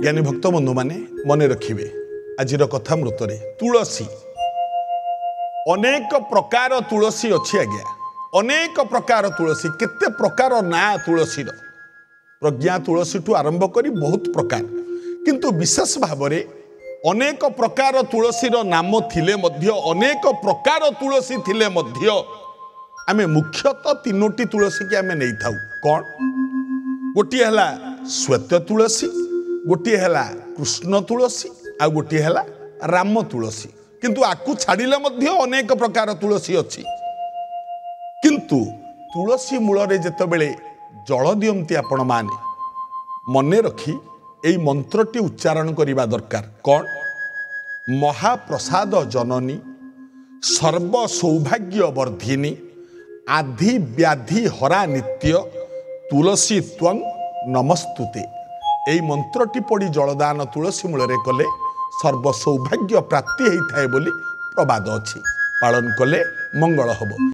ज्ञानी भक्त बंधु माने मन रखिए आज कथा मृतरे तुलसी अनेक प्रकार तुलसी अच्छी आज्ञा अनेक प्रकार तुलसी केते प्रकार ना तुलसी प्रज्ञा तुलसी ठू आरंभ करी बहुत प्रकार किंतु विशेष भाव में अनेक प्रकार तुलसी नाम थिले मध्य अनेक प्रकार तुलसी थिले मध्य आमे मुख्यतः तीनोटी तुलसी की आमे नहीं थाउ कौन गोटे हला श्वेत तुलसी गोटे हला कृष्ण तुलसी आ गोटे हला राम तुलसी किंतु आकु छाड़िले मध्य अनेक प्रकार तुलसी अच्छी किंतु तुलसी मूल जेतेबेले जल दियंती आपण माने मने रखी एई मंत्रटी उच्चारण करिबा दरकार कौन महाप्रसाद जननी सर्व सौभाग्य वर्धिनी आधि व्याधि हरा नित्य तुलसी त्वं नमस्तुते एई मंत्रटी पड़ी जलदान तुलसी मूल कले सर्व सौभाग्य प्राप्ति होता है बोली प्रवाद अच्छी पालन कले मंगल हब।